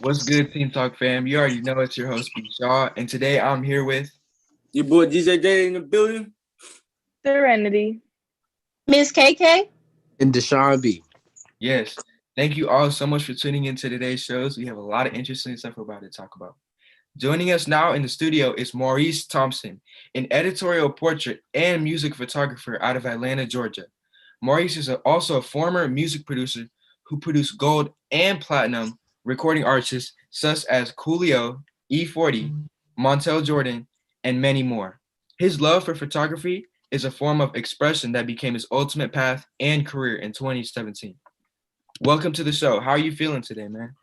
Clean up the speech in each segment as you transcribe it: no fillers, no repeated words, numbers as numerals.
What's good, Team Talk fam? You already know it's your host, B. Shaw, and today I'm here with. Your boy DJ Day in the building. Serenity. Miss KK? And Deshaun B. Yes, thank you all so much for tuning into today's shows. We have a lot of interesting stuff about to talk about. Joining us now in the studio is Maurice Thompson, an editorial portrait and music photographer out of Atlanta, Georgia. Maurice is also a former music producer who produced gold and platinum recording artists such as Coolio, E40, Montel Jordan, and many more. His love for photography is a form of expression that became his ultimate path and career in 2017. Welcome to the show. How are you feeling today, man?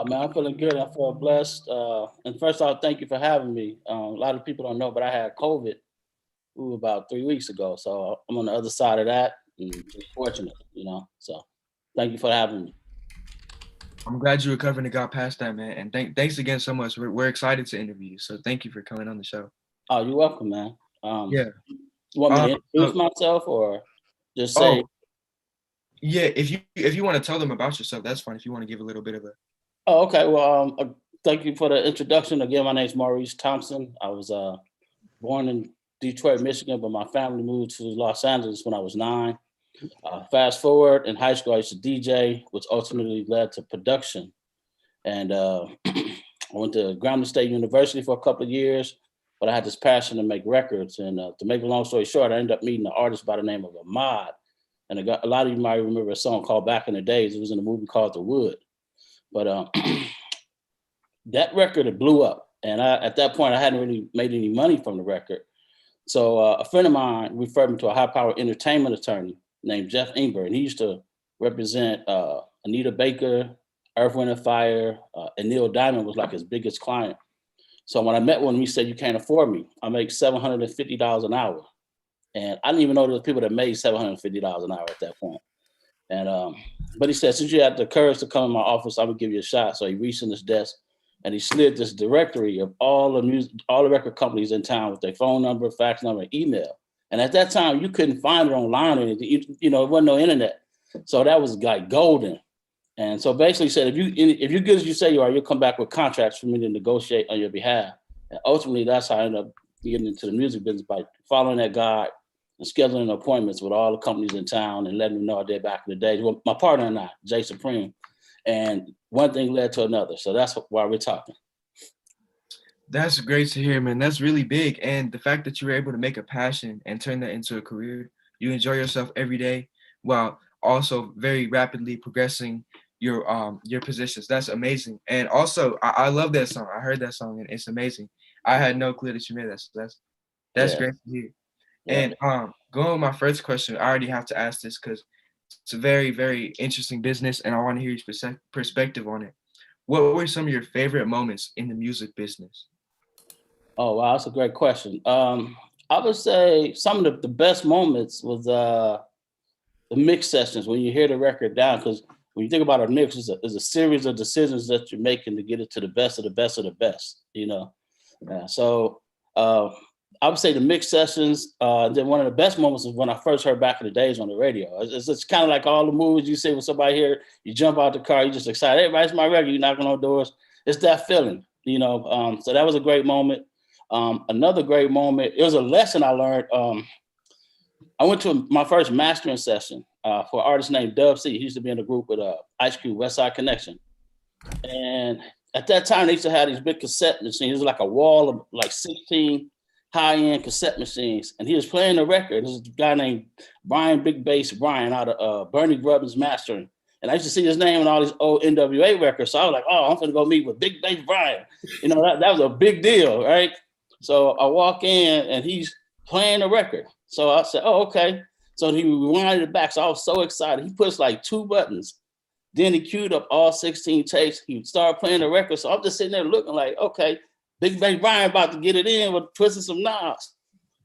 Man, I'm feeling good. I feel blessed. And first off, thank you for having me. A lot of people don't know, but I had COVID about 3 weeks ago. So I'm on the other side of that and just fortunate, So thank you for having me. I'm glad you recovered and got past that, man. And thanks again so much. We're excited to interview you. So thank you for coming on the show. Oh, you're welcome, man. Yeah. You want me to introduce myself or just say? Yeah, if you want to tell them about yourself, that's fine. If you want to give a little bit of a. Oh, okay. Well, thank you for the introduction. Again, my name is Maurice Thompson. I was born in Detroit, Michigan, but my family moved to Los Angeles when I was 9. Fast forward, in high school, I used to DJ, which ultimately led to production. And I went to Grambling State University for a couple of years, but I had this passion to make records. And to make a long story short, I ended up meeting an artist by the name of Ahmad. And a lot of you might remember a song called Back in the Days. It was in a movie called The Wood. But that record, it blew up. And at that point, I hadn't really made any money from the record. So a friend of mine referred me to a high-powered entertainment attorney named Jeff Ingber. And he used to represent Anita Baker, Earth, Wind & Fire, and Neil Diamond was like his biggest client. So when I met with him, he said, "You can't afford me. I make $750 an hour." And I didn't even know there were people that made $750 an hour at that point. And but he said, "Since you had the courage to come in my office, I would give you a shot." So he reached in his desk and he slid this directory of all the record companies in town with their phone number, fax number, and email. And at that time, you couldn't find it online or anything. It wasn't no internet. So that was like golden. And so basically he said, if you're good as you say you are, you'll come back with contracts for me to negotiate on your behalf. And ultimately, that's how I ended up getting into the music business, by following that guide and scheduling appointments with all the companies in town and letting them know I did back in the day. Well, my partner and I, Jay Supreme. And one thing led to another. So that's why we're talking. That's great to hear, man. That's really big. And the fact that you were able to make a passion and turn that into a career, you enjoy yourself every day while also very rapidly progressing your positions. That's amazing. And also, I love that song. I heard that song and it's amazing. I had no clue that you made that. So that's great to hear. Yeah. And going with my first question, I already have to ask this because it's a very, very interesting business and I want to hear your perspective on it. What were some of your favorite moments in the music business? Oh, wow, that's a great question. I would say some of the best moments was the mix sessions when you hear the record down, because when you think about a mix, it's a series of decisions that you're making to get it to the best of the best of the best, So I would say the mix sessions. Then one of the best moments was when I first heard Back in the Days on the radio. It's kind of like all the movies you see with somebody here, you jump out the car, you're just excited. Hey, everybody's my record, you're knocking on doors. It's that feeling, So that was a great moment. Another great moment, it was a lesson I learned. I went to my first mastering session for an artist named Dub C. He used to be in a group with Ice Cube, West Side Connection. And at that time, they used to have these big cassette machines. It was like a wall of like 16 high-end cassette machines. And he was playing the record. This is a guy named Brian Big Bass Brian out of Bernie Grubbin's mastering. And I used to see his name on all these old NWA records. So I was like, oh, I'm going to go meet with Big Bass Brian. That was a big deal, right? So I walk in and he's playing the record. So I said, oh, okay. So he rewinded it back. So I was so excited. He puts like 2 buttons. Then he queued up all 16 tapes. He started playing the record. So I'm just sitting there looking like, okay, Big Bass Brian about to get it in with twisting some knobs.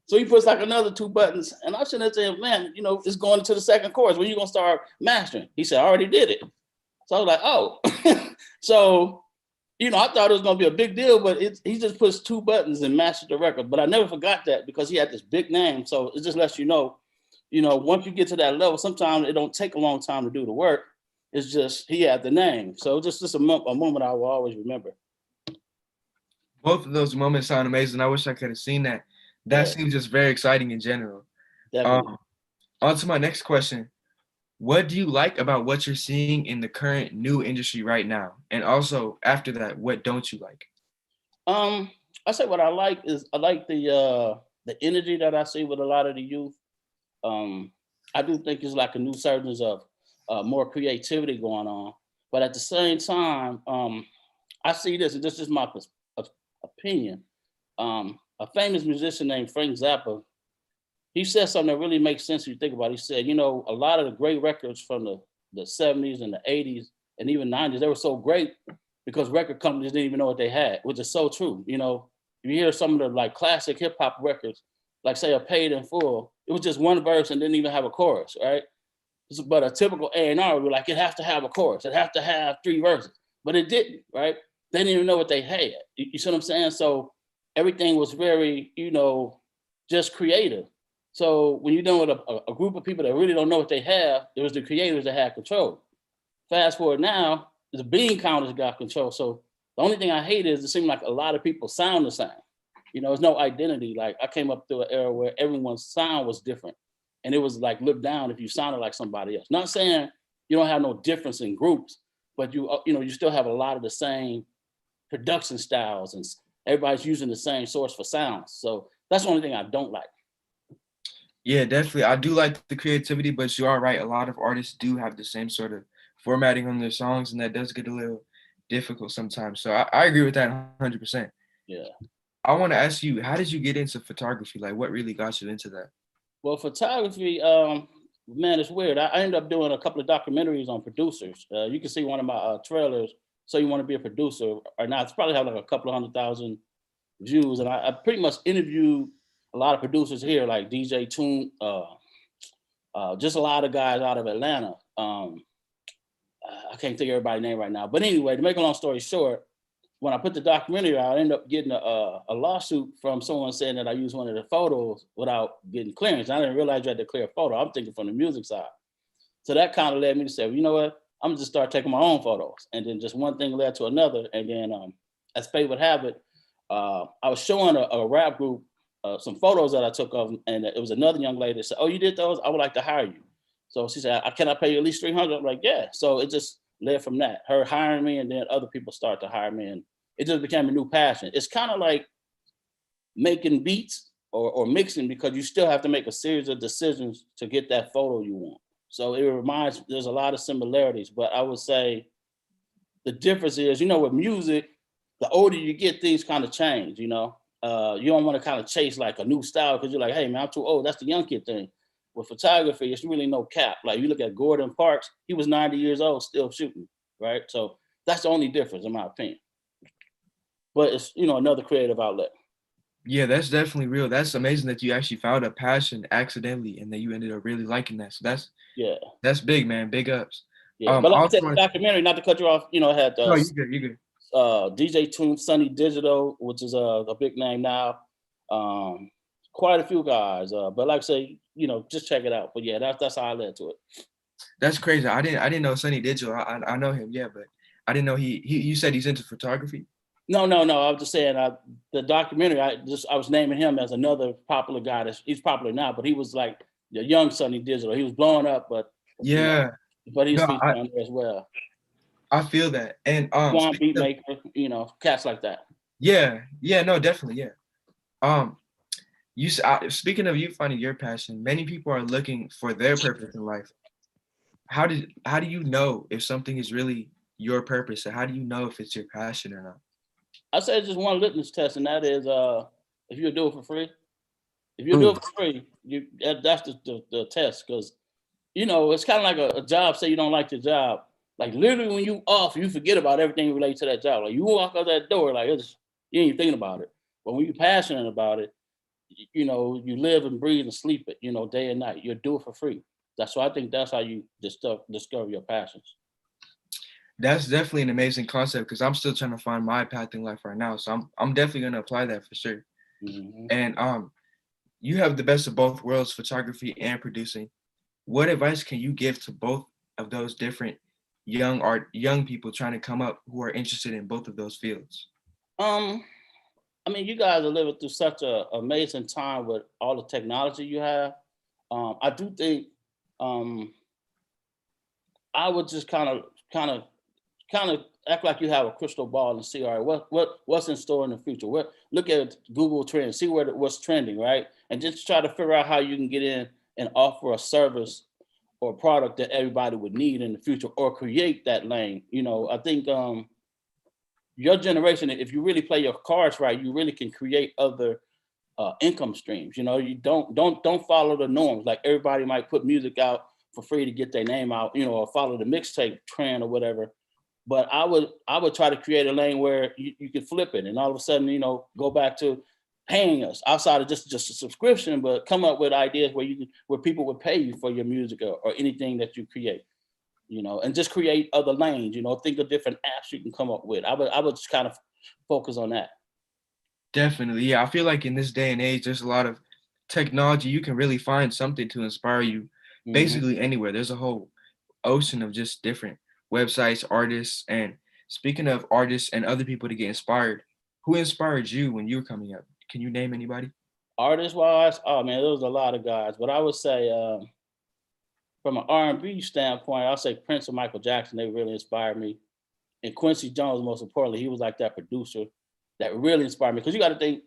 So he puts like another 2 buttons. And I'm sitting there saying, man, it's going into the second chorus. When are you going to start mastering? He said, I already did it. So I was like, oh. So, I thought it was going to be a big deal, but he just puts 2 buttons and mastered the record. But I never forgot that because he had this big name. So it just lets you know, once you get to that level, sometimes it don't take a long time to do the work. It's just he had the name. So just a moment I will always remember. Both of those moments sound amazing. I wish I could have seen that. That Yeah, seems just very exciting in general. definitely. On to my next question. What do you like about what you're seeing in the current new industry right now? And also after that, what don't you like? I say what I like is I like the energy that I see with a lot of the youth. Um, I do think it's like a new surge of more creativity going on. But at the same time, I see this, and this is my opinion. A famous musician named Frank Zappa, he said something that really makes sense when you think about it. He said, you know, a lot of the great records from the 70s and the 80s and even 90s, they were so great because record companies didn't even know what they had, which is so true. You know, you hear some of the like classic hip hop records, like say a Paid in Full, it was just one verse and didn't even have a chorus, right? But a typical A&R would be like, it has to have a chorus, it has to have 3 verses, but it didn't, right? They didn't even know what they had. You see what I'm saying? So everything was very, you know, just creative. So when you're dealing with a group of people that really don't know what they have, it was the creators that had control. Fast forward now, the bean counters got control. So the only thing I hate is it seems like a lot of people sound the same. You know, there's no identity. Like I came up through an era where everyone's sound was different. And it was like looked down if you sounded like somebody else. Not saying you don't have no difference in groups, but you know, you still have a lot of the same production styles and everybody's using the same source for sounds. So that's the only thing I don't like. Yeah, definitely. I do like the creativity, but you are right. A lot of artists do have the same sort of formatting on their songs, and that does get a little difficult sometimes. So I agree with that 100%. Yeah. I want to ask you, how did you get into photography? Like, what really got you into that? Well, photography, man, it's weird. I ended up doing a couple of documentaries on producers. You can see one of my trailers. So you want to be a producer or not? It's probably have like a couple of 100,000 views, and I pretty much interviewed a lot of producers here, like DJ Tune, just a lot of guys out of Atlanta. I can't think of everybody's name right now, but anyway, to make a long story short, when I put the documentary out, I ended up getting a lawsuit from someone saying that I used one of the photos without getting clearance. I didn't realize you had to clear a photo. I'm thinking from the music side. So that kind of led me to say, well, you know what? I'm gonna just start taking my own photos. And then just one thing led to another. And then as fate would have it, I was showing a rap group some photos that I took of them, and it was another young lady that said, oh, you did those? I would like to hire you. So she said, can I pay you at least 300? I'm like, yeah. So it just led from that, her hiring me, and then other people start to hire me. And it just became a new passion. It's kind of like making beats or mixing, because you still have to make a series of decisions to get that photo you want. So it reminds, there's a lot of similarities, but I would say the difference is, you know, with music, the older you get, things kind of change, you know. You don't want to kind of chase like a new style because you're like, hey man, I'm too old. That's the young kid thing. With photography, it's really no cap. Like you look at Gordon Parks, he was 90 years old, still shooting, right? So that's the only difference in my opinion. But it's, you know, another creative outlet. Yeah, that's definitely real. That's amazing that you actually found a passion accidentally and that you ended up really liking that. So Yeah, that's big, man. Big ups. yeah. But I like I also said, the want to. documentary, not to cut you off, you know, it had No, you good. You good. DJ Toon, Sunny Digital, which is a big name now. Um, Quite a few guys. But like I say, you know, just check it out. But yeah, that's how I led to it. That's crazy. I didn't know Sonny Digital. I know him, yeah, but I didn't know he. You said he's into photography. No. I was just saying the documentary. I was naming him as another popular guy. He's popular now, but he was like the young Sunny Digital. He was blowing up, but you know, Yeah. but he's No, featured on there as well. I feel that. And One speaking beat of, maker, you know, cats like that. yeah, no, definitely, yeah. Um, speaking of you finding your passion, many people are looking for their purpose in life. How do you know if something is really your purpose, and how do you know if it's your passion or not? I said just one litmus test, and that is if you do it for free. If you do Ooh, it for free, that's the test. Because you know, it's kind of like a job. Say you don't like the job, like literally when you off, you forget about everything related to that job. Like you walk out that door, like you ain't even thinking about it. But when you're passionate about it, you know, you live and breathe and sleep it, you know, day and night. You do it for free. That's why I think that's how you discover your passions. that's definitely an amazing concept because I'm still trying to find my path in life right now. So I'm definitely gonna apply that for sure. Hmm. And you have the best of both worlds, photography and producing. What advice can you give to both of those different young people trying to come up who are interested in both of those fields? I mean, you guys are living through such an amazing time with all the technology you have. I do think I would just kind of act like you have a crystal ball and see, all right, what's in store in the future. Look at Google Trends, see what's trending, right, and just try to figure out how you can get in and offer a service or a product that everybody would need in the future, or create that lane. You know, I think your generation, if you really play your cards right, you really can create other income streams. You know, you don't follow the norms. Like everybody might put music out for free to get their name out, you know, or follow the mixtape trend or whatever. But I would try to create a lane where you could flip it and all of a sudden, you know, go back to paying us outside of just a subscription, but come up with ideas where people would pay you for your music or anything that you create, you know, and just create other lanes, you know, think of different apps you can come up with. I would just kind of focus on that. Definitely. Yeah. I feel like in this day and age, there's a lot of technology. You can really find something to inspire you Mhm. basically anywhere. There's a whole ocean of just different websites, artists. And speaking of artists and other people to get inspired, who inspired you when you were coming up? Can you name anybody? Artist wise, oh man, there was a lot of guys, but I would say from an R&B standpoint, I'll say Prince and Michael Jackson. They really inspired me, and Quincy Jones, most importantly, he was like that producer that really inspired me. Because you got to think,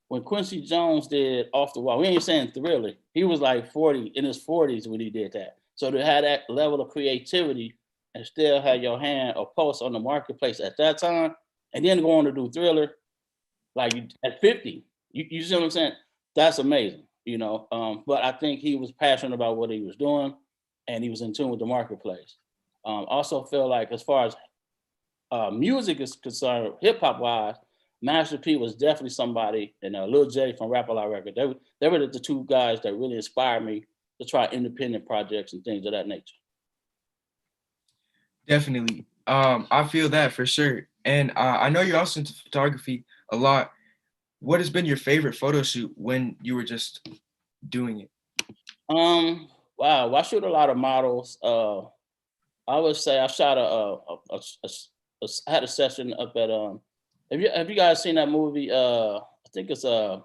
when Quincy Jones did Off the Wall, we ain't saying Thriller, he was like 40 in his 40s when he did that. So to have that level of creativity and still have your hand or pulse on the marketplace at that time, and then go on to do Thriller, like at 50, you see what I'm saying? That's amazing, you know. But I think he was passionate about what he was doing, and he was in tune with the marketplace. Also feel like as far as music is concerned, hip hop wise, Master P was definitely somebody, and Lil J from Rap A Lot Record. They were the two guys that really inspired me to try independent projects and things of that nature. Definitely. I feel that for sure. And I know you're also into photography a lot. What has been your favorite photo shoot when you were just doing it? Wow, well, I shoot a lot of models. I would say I shot I had a session up at have you guys seen that movie? I think it's I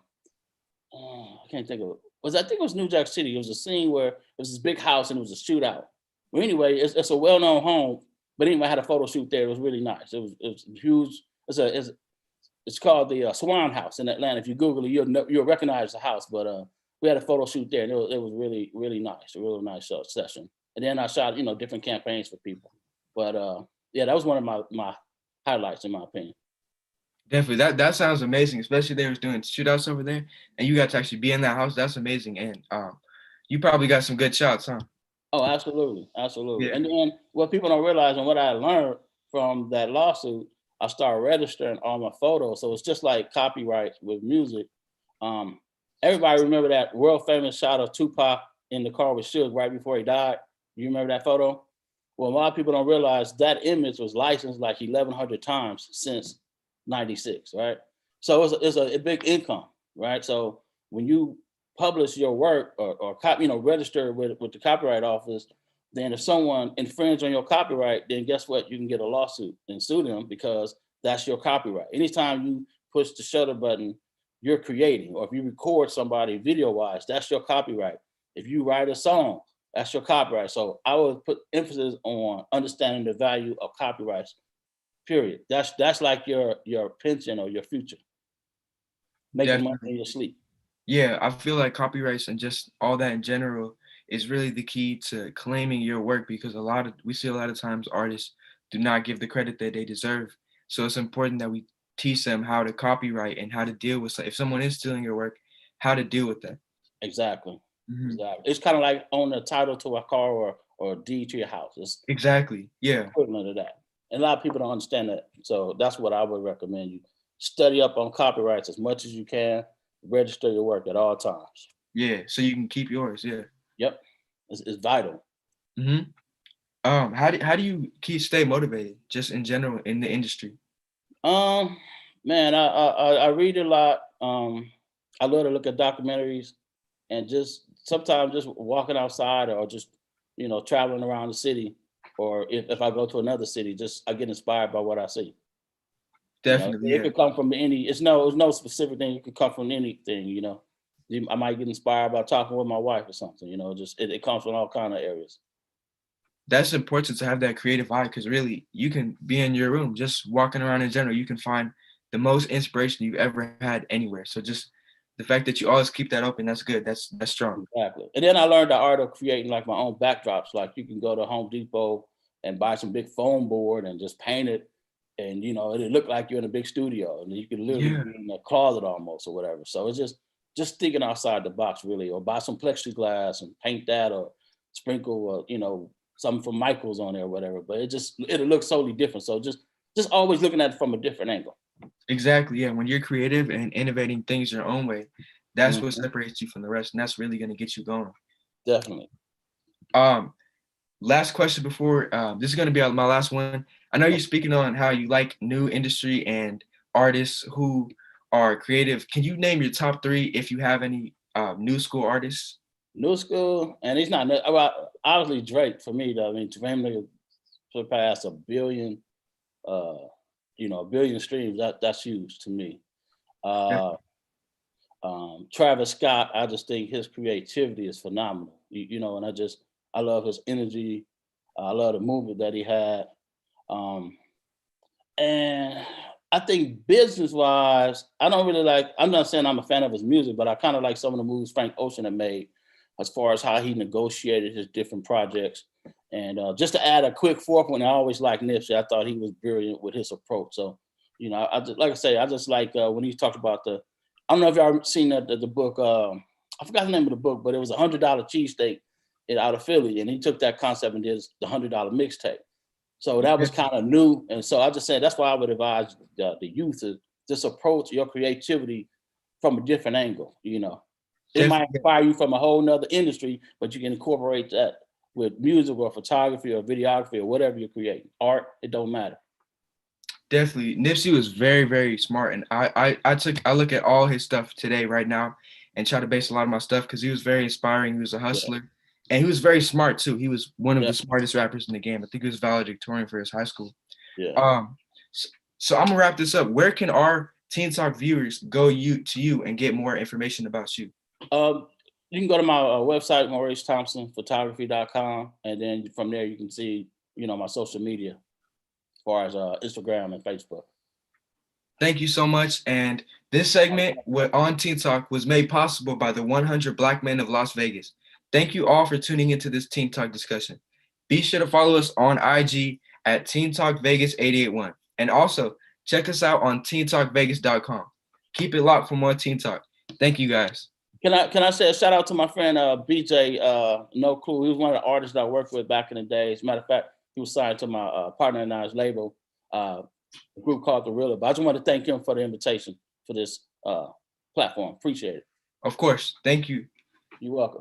can't think of it. I think it was New Jack City. It was a scene where it was this big house and it was a shootout. Well, anyway, it's a well-known home, but anyway, I had a photo shoot there. It was really nice. It was huge. It's called the Swan House in Atlanta. If you Google it, you'll recognize the house. But we had a photo shoot there, and it was really really nice. A really nice session. And then I shot different campaigns for people. But yeah, that was one of my highlights in my opinion. Definitely. That sounds amazing, especially they was doing shootouts over there and you got to actually be in that house. That's amazing. And you probably got some good shots, huh? Oh, absolutely, absolutely. Yeah. And then what people don't realize and what I learned from that lawsuit, I started registering all my photos. So it's just like copyright with music. Um, Everybody remember that world famous shot of Tupac in the car with Suge right before he died? You remember that photo? Well, a lot of people don't realize that image was licensed like 1,100 times since '96, right? So it's a big income, right? So when you publish your work or register with the copyright office, then if someone infringes on your copyright, then guess what? You can get a lawsuit and sue them because that's your copyright. Anytime you push the shutter button, you're creating, or if you record somebody video wise, that's your copyright. If you write a song, that's your copyright. So I would put emphasis on understanding the value of copyrights. Period. That's like your pension or your future, making money Definitely. in your sleep. Yeah, I feel like copyrights and just all that in general is really the key to claiming your work because we see a lot of times artists do not give the credit that they deserve. So it's important that we teach them how to copyright and how to deal with if someone is stealing your work, how to deal with that. Exactly. Hmm. Exactly. It's kind of like owning a title to a car or a deed to your house. It's Exactly. Yeah. equivalent of that. And a lot of people don't understand that. So that's what I would recommend you. Study up on copyrights as much as you can. Register your work at all times. Yeah. So you can keep yours. Yeah. Yep. It's vital. Hmm. How do you stay motivated just in general in the industry? Um, Man, I read a lot. I love to look at documentaries and just sometimes just walking outside or just traveling around the city or if I go to another city, just I get inspired by what I see. Definitely, It yeah. could come from any. It's no specific thing. It could come from anything. I might get inspired by talking with my wife or something. Just it comes from all kind of areas. That's important to have that creative eye because really you can be in your room just walking around in general. You can find the most inspiration you've ever had anywhere. So just the fact that you always keep that open, that's good. That's strong. Exactly. And then I learned the art of creating like my own backdrops. Like you can go to Home Depot and buy some big foam board and just paint it. And it'll look like you're in a big studio. And you can literally Yeah, be in a closet almost or whatever. So it's just thinking outside the box really, or buy some plexiglass and paint that or sprinkle something from Michael's on there or whatever. But it'll look totally different. So just always looking at it from a different angle. exactly. Yeah, when you're creative and innovating things your own way, that's what Mhm. separates you from the rest, and that's really going to get you going. Definitely. Um, Last question before this is going to be my last one. I know you're speaking on how you like new industry and artists who are creative. Can you name your top three if you have any new school artists? New school, and he's not well, obviously Drake for me though. I mean, for him to surpass a billion, a billion streams, that's huge to me. Yeah, Uh, Travis Scott, I just think his creativity is phenomenal. And I love his energy. I love the movement that he had. Um, and I think business wise, I don't really like, I'm not saying I'm a fan of his music, but I kind of like some of the moves Frank Ocean had made as far as how he negotiated his different projects. And just to add a quick fourth one, I always liked Nipsey. I thought he was brilliant with his approach. So, I just, like I say, I just like when he talked about I don't know if y'all seen the book, I forgot the name of the book, but it was $100 cheesesteak out of Philly. And he took that concept and did the $100 mixtape. So that was kind of new. And so I just said, that's why I would advise the youth to just approach your creativity from a different angle. It might definitely. inspire you from a whole nother industry, but you can incorporate that with music or photography or videography or whatever you're creating. Art, it don't matter. Definitely. Nipsey was very, very smart. And I look at all his stuff today, right now, and try to base a lot of my stuff because he was very inspiring. He was a Yeah, hustler. And he was very smart too. He was one of yeah, the smartest rappers in the game. I think he was valedictorian for his high school. yeah. Um, so I'm gonna wrap this up. Where can our Teen Talk viewers go to you and get more information about you? Um, you can go to my website, Maurice Thompson photography.com, and then from there you can see, my social media as far as Instagram and Facebook. Thank you so much. And this segment on Teen Talk was made possible by the 100 Black Men of Las Vegas. Thank you all for tuning into this Teen Talk discussion. Be sure to follow us on IG at Teen Talk Vegas 881. And also check us out on teentalkvegas.com. Keep it locked for more Teen Talk. Thank you guys. Can I say a shout out to my friend BJ No Clue? He was one of the artists that I worked with back in the day. As a matter of fact, he was signed to my partner and I's label, a group called Gorilla. But I just want to thank him for the invitation for this platform. Appreciate it. Of course. Thank you. You're welcome.